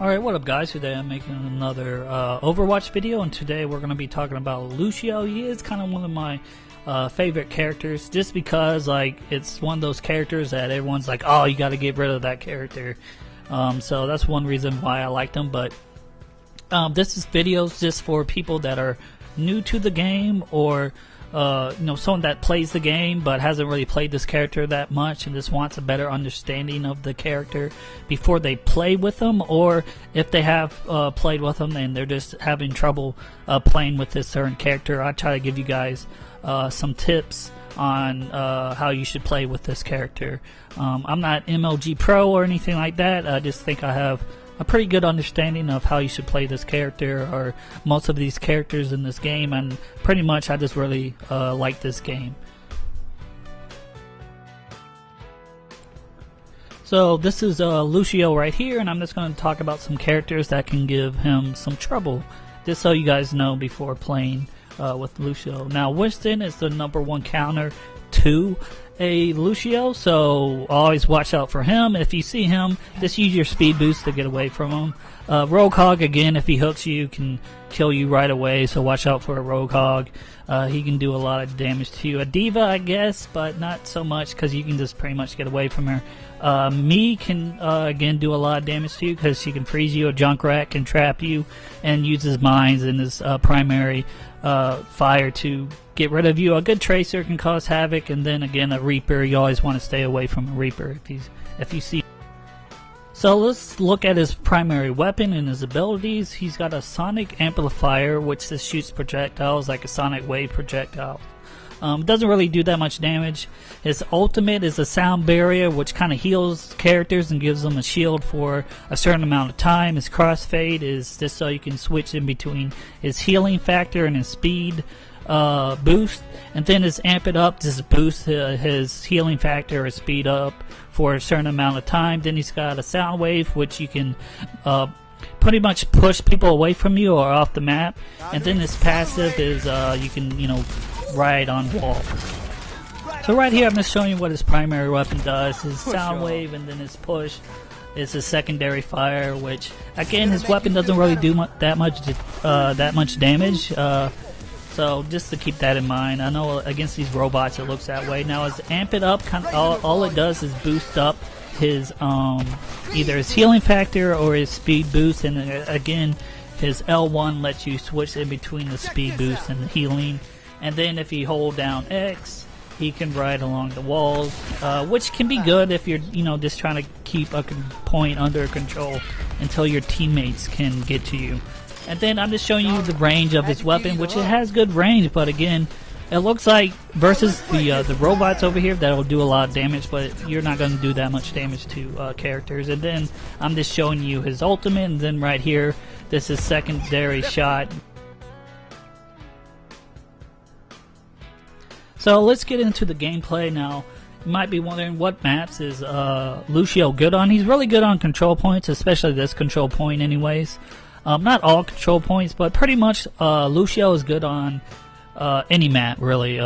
Alright, what up guys? Today I'm making another Overwatch video, and today we're going to be talking about Lucio. He is kind of one of my favorite characters, just because like it's one of those characters that everyone's like, oh, you got to get rid of that character. So that's one reason why I like them, but this is videos just for people that are new to the game, or someone that plays the game but hasn't really played this character that much and just wants a better understanding of the character before they play with them, or if they have played with them and they're just having trouble playing with this certain character. I try to give you guys some tips on how you should play with this character. I'm not MLG Pro or anything like that. I just think I have a pretty good understanding of how you should play this character, or most of these characters in this game, and pretty much I just really like this game. So this is Lucio right here, and I'm just going to talk about some characters that can give him some trouble, just so you guys know before playing with Lucio. Now Winston is the #1 counter to a Lucio, so always watch out for him. If you see him, just use your speed boost to get away from him. Roadhog, again, if he hooks you, can kill you right away, so watch out for a Roadhog. He can do a lot of damage to you. A Diva, I guess, but not so much, because you can just pretty much get away from her. Me can, again, do a lot of damage to you, because she can freeze you. A Junkrat can trap you and uses mines and his primary fire to get rid of you. A good Tracer can cause havoc, and then again a Reaper, you always want to stay away from a Reaper if you see. So let's look at his primary weapon and his abilities. He's got a Sonic Amplifier, which just shoots projectiles like a Sonic Wave projectile. Doesn't really do that much damage. His ultimate is a Sound Barrier, which kind of heals characters and gives them a shield for a certain amount of time. His Crossfade is just so you can switch in between his healing factor and his speed boost. And then his Amp It Up just boosts his healing factor or speed up for a certain amount of time. Then he's got a Sound Wave, which you can pretty much push people away from you or off the map. And then his passive is you can ride on walls. So right here I'm just showing you what his primary weapon does. His Sound Wave, and then his push is his secondary fire, which again his weapon doesn't really do that much damage. So just to keep that in mind. I know against these robots it looks that way. Now his Amp It Up, all it does is boost up his either his healing factor or his speed boost, and again his L1 lets you switch in between the speed boost and the healing. And then if you hold down X, he can ride along the walls, which can be good if you're just trying to keep a point under control until your teammates can get to you. And then I'm just showing you the range of his weapon, which it has good range, but again, it looks like versus the robots over here that'll do a lot of damage, but you're not going to do that much damage to characters. And then I'm just showing you his ultimate, and then right here, this is secondary shot. So let's get into the gameplay now. You might be wondering, what maps is Lucio good on? He's really good on control points, especially this control point anyways. Not all control points, but pretty much Lucio is good on any map, really.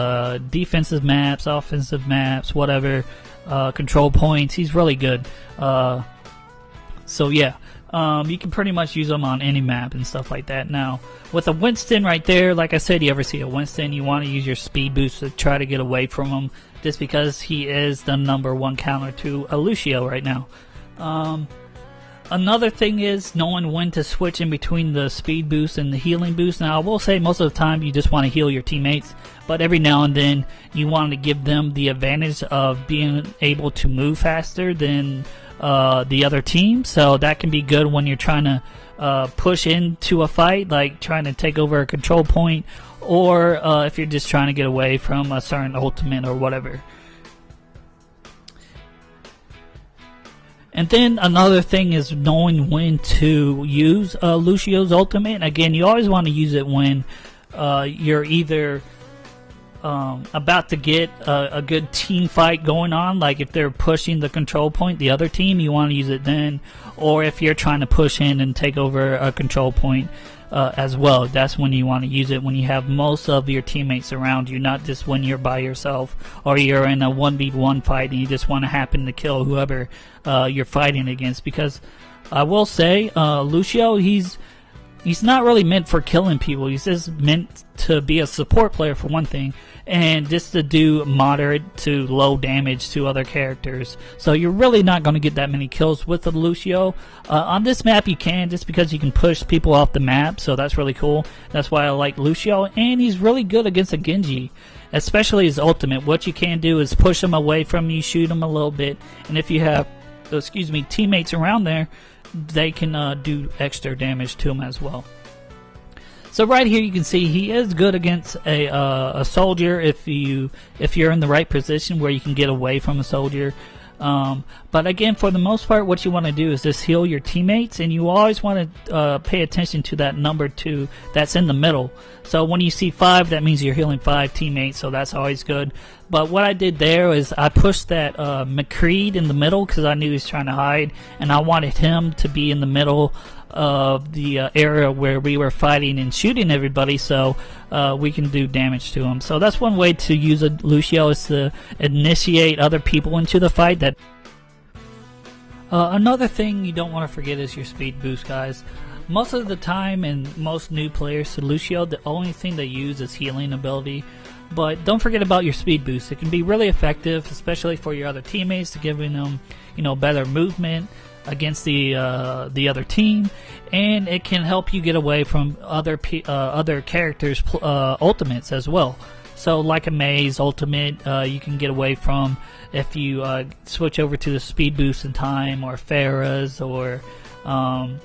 Defensive maps, offensive maps, whatever. Control points, he's really good. So yeah, you can pretty much use them on any map and stuff like that. Now, with a Winston right there, like I said, you ever see a Winston, you want to use your speed boost to try to get away from him, just because he is the #1 counter to a Lucio right now. Another thing is knowing when to switch in between the speed boost and the healing boost. Now I will say most of the time you just want to heal your teammates, but every now and then you want to give them the advantage of being able to move faster than the other team. So that can be good when you're trying to push into a fight, like trying to take over a control point, or if you're just trying to get away from a certain ultimate or whatever. And then another thing is knowing when to use Lucio's ultimate. Again, you always want to use it when you're either about to get a good team fight going on, like if they're pushing the control point, the other team, you want to use it then, or if you're trying to push in and take over a control point. as well. That's when you want to use it, when you have most of your teammates around you, not just when you're by yourself or you're in a 1v1 fight and you just want to happen to kill whoever you're fighting against. Because I will say, Lucio, he's not really meant for killing people. He's just meant to be a support player for one thing, and just to do moderate to low damage to other characters. So you're really not going to get that many kills with the Lucio. On this map you can, just because you can push people off the map, so that's really cool. That's why I like Lucio, and he's really good against a Genji, especially his ultimate. What you can do is push him away from you, shoot him a little bit, and if you have, teammates around there, they can do extra damage to him as well. So right here you can see he is good against a soldier if you're in the right position where you can get away from a soldier. But again, for the most part, what you want to do is just heal your teammates, and you always want to pay attention to that number 2 that's in the middle. So when you see 5, that means you're healing 5 teammates, so that's always good. But what I did there is I pushed that McCreed in the middle because I knew he was trying to hide, and I wanted him to be in the middle of the area where we were fighting and shooting everybody, so we can do damage to him. So that's one way to use a Lucio, is to initiate other people into the fight. That another thing you don't want to forget is your speed boost, guys. Most of the time, and most new players to Lucio, the only thing they use is healing ability. But don't forget about your speed boost. It can be really effective, especially for your other teammates, to giving them, better movement against the other team, and it can help you get away from other characters' ultimates as well. So like a May's ultimate, you can get away from if you switch over to the speed boost in time, or Pharah's, or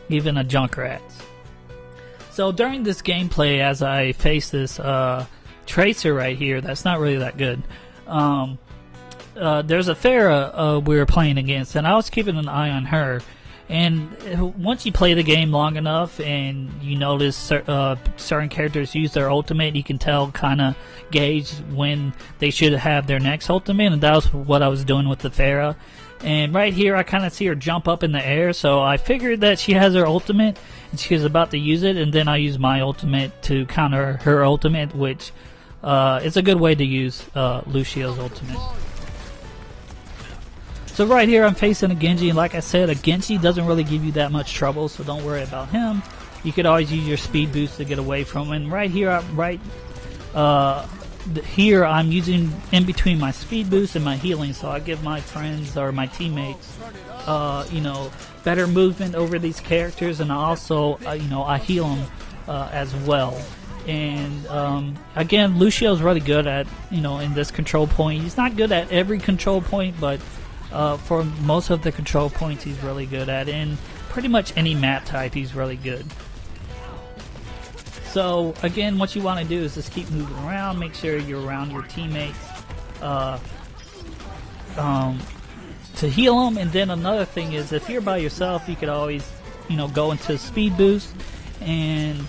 even a Junkrat's. So during this gameplay, as I face this Tracer right here, that's not really that good. There's a Pharah we were playing against, and I was keeping an eye on her. And once you play the game long enough and you notice certain characters use their ultimate, you can tell, kind of gauge when they should have their next ultimate, and that was what I was doing with the Pharah. And right here I kind of see her jump up in the air, so I figured that she has her ultimate and she was about to use it, and then I use my ultimate to counter her ultimate, which is a good way to use Lucio's ultimate. So right here I'm facing a Genji, and like I said, a Genji doesn't really give you that much trouble, so don't worry about him. You could always use your speed boost to get away from him. And right here, here I'm using in between my speed boost and my healing, so I give my friends or my teammates better movement over these characters, and I also I heal them as well. And again, Lucio's really good at in this control point. He's not good at every control point, but for most of the control points he's really good at. In pretty much any map type he's really good. So again, what you want to do is just keep moving around, make sure you're around your teammates to heal them. And then another thing is, if you're by yourself, you could always go into speed boost and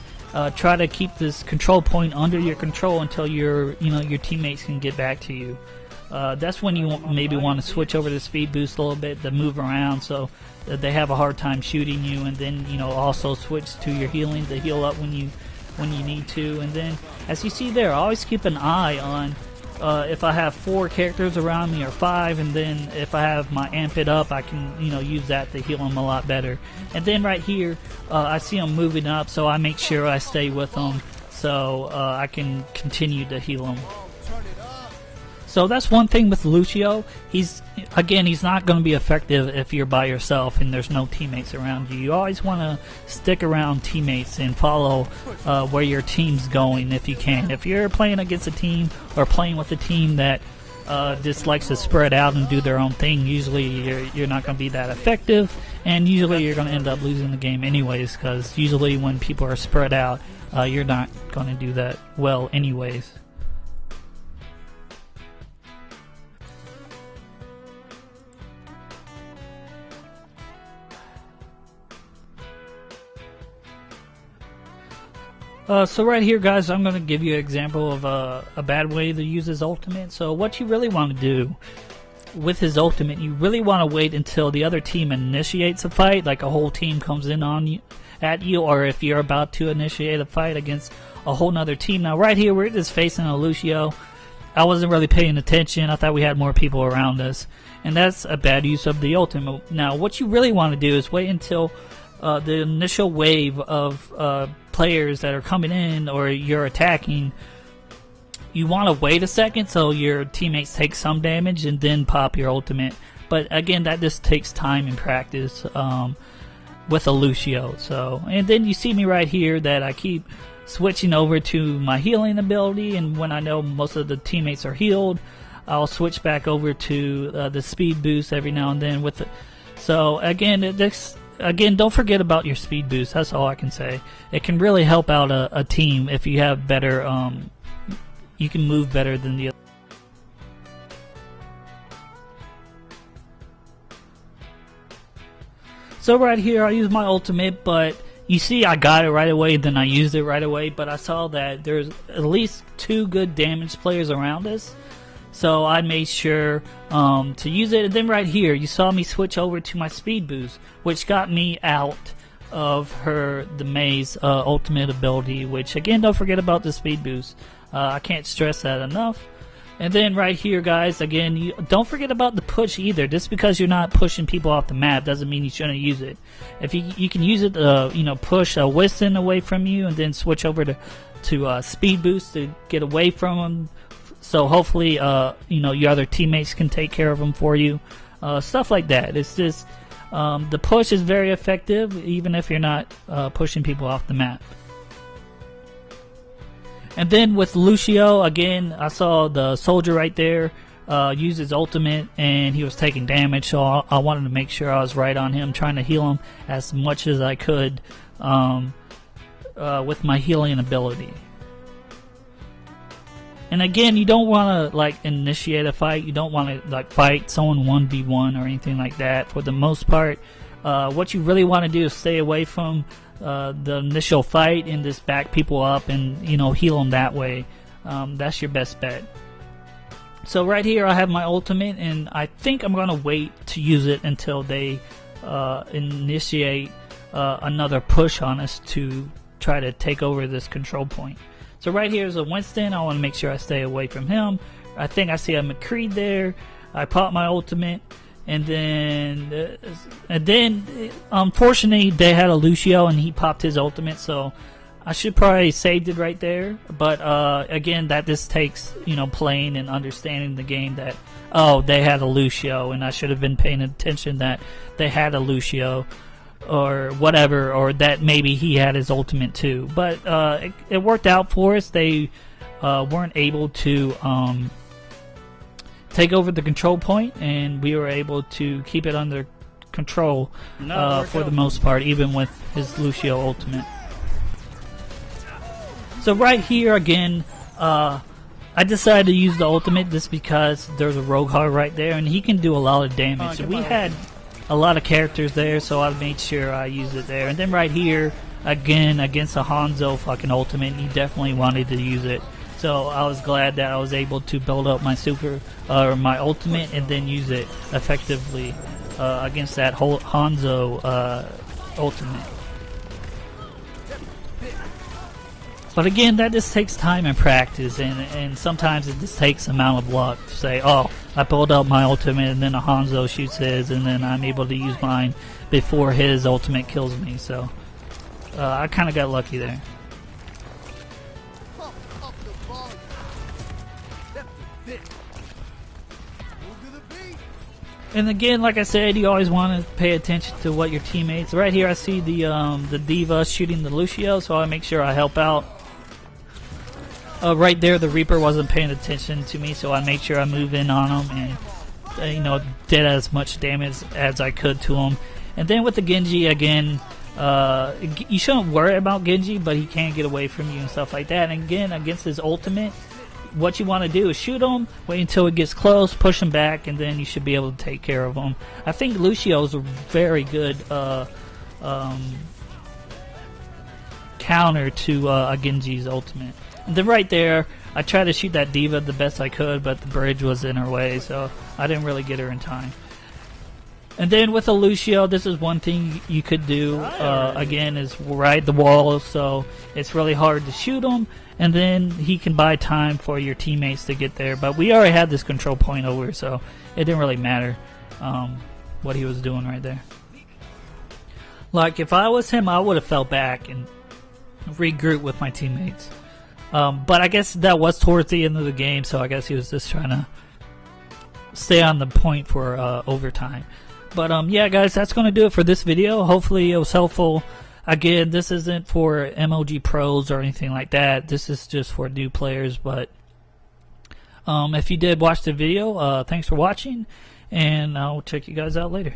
try to keep this control point under your control until your teammates can get back to you. That's when you maybe want to switch over to speed boost a little bit to move around, so that they have a hard time shooting you, and then also switch to your healing to heal up when you need to. And then, as you see there, always keep an eye on if I have 4 characters around me or 5, and then if I have my amp it up, I can use that to heal them a lot better. And then right here, I see them moving up, so I make sure I stay with them so I can continue to heal them. So that's one thing with Lucio. He's not going to be effective if you're by yourself and there's no teammates around you. You always want to stick around teammates and follow where your team's going if you can. If you're playing against a team or playing with a team that just likes to spread out and do their own thing, usually you're not going to be that effective, and usually you're going to end up losing the game anyways, because usually when people are spread out, you're not going to do that well anyways. So right here, guys, I'm going to give you an example of a bad way to use his ultimate. So what you really want to do with his ultimate, you really want to wait until the other team initiates a fight, like a whole team comes in on you, at you, or if you're about to initiate a fight against a whole nother team. Now right here we're just facing a Lucio. I wasn't really paying attention. I thought we had more people around us, and that's a bad use of the ultimate. Now what you really want to do is wait until the initial wave of players that are coming in or you're attacking. You want to wait a second so your teammates take some damage and then pop your ultimate. But again, that just takes time and practice with a Lucio. So, and then you see me right here that I keep switching over to my healing ability, and when I know most of the teammates are healed, I'll switch back over to the speed boost every now and then with it. So again, don't forget about your speed boost. That's all I can say. It can really help out a team if you have better you can move better than the other. So right here I use my ultimate, but you see I got it right away, then I used it right away, but I saw that there's at least 2 good damage players around us, so I made sure to use it. And then right here you saw me switch over to my speed boost, which got me out of the May's ultimate ability, which again, don't forget about the speed boost. I can't stress that enough. And then right here, guys, again, you don't forget about the push either. Just because you're not pushing people off the map doesn't mean you shouldn't use it. If you can use it, push a Winston away from you, and then switch over to speed boost to get away from them. So hopefully, your other teammates can take care of them for you. Stuff like that. It's just the push is very effective, even if you're not pushing people off the map. And then with Lucio, again, I saw the soldier right there use his ultimate, and he was taking damage, so I wanted to make sure I was right on him, trying to heal him as much as I could with my healing ability. And again, you don't want to initiate a fight. You don't want to fight someone 1v1 or anything like that. For the most part, what you really want to do is stay away from the initial fight and just back people up and heal them that way. That's your best bet. So right here I have my ultimate, and I think I'm gonna wait to use it until they initiate another push on us to try to take over this control point. So right here is a Winston. I want to make sure I stay away from him. I think I see a McCree there. I pop my ultimate. And then unfortunately they had a Lucio and he popped his ultimate, so I should probably saved it right there. But again, that just takes playing and understanding the game that they had a Lucio, and I should have been paying attention that they had a Lucio or whatever, or that maybe he had his ultimate too. But it worked out for us. They weren't able to take over the control point, and we were able to keep it under control for the most part, even with his Lucio ultimate. So right here again, I decided to use the ultimate just because there's a Rogue Hog right there, and he can do a lot of damage. We had a lot of characters there, so I made sure I used it there. And then right here, again, against a Hanzo fucking ultimate, he definitely wanted to use it. So I was glad that I was able to build up my my ultimate and then use it effectively against that whole Hanzo ultimate. But again, that just takes time and practice, and sometimes it just takes amount of luck to say, oh, I build up my ultimate and then a Hanzo shoots his, and then I'm able to use mine before his ultimate kills me. So I kind of got lucky there. And again, like I said, you always want to pay attention to what your teammates. Right here, I see the Diva shooting the Lucio, so I make sure I help out. Right there, the Reaper wasn't paying attention to me, so I made sure I move in on him and did as much damage as I could to him. And then with the Genji again, you shouldn't worry about Genji, but he can get away from you and stuff like that. And again, against his ultimate, what you want to do is shoot him, wait until it gets close, push him back, and then you should be able to take care of him. I think Lucio is a very good counter to a Genji's ultimate. And then right there, I tried to shoot that diva the best I could, but the bridge was in her way, so I didn't really get her in time. And then with a Lucio, this is one thing you could do, again, is ride the wall, so it's really hard to shoot him, and then he can buy time for your teammates to get there. But we already had this control point over, so it didn't really matter what he was doing right there. Like, if I was him, I would have fell back and regroup with my teammates. But I guess that was towards the end of the game, so I guess he was just trying to stay on the point for overtime. But yeah, guys, that's going to do it for this video. Hopefully it was helpful. Again, this isn't for MLG pros or anything like that. This is just for new players. But if you did watch the video, thanks for watching, and I'll check you guys out later.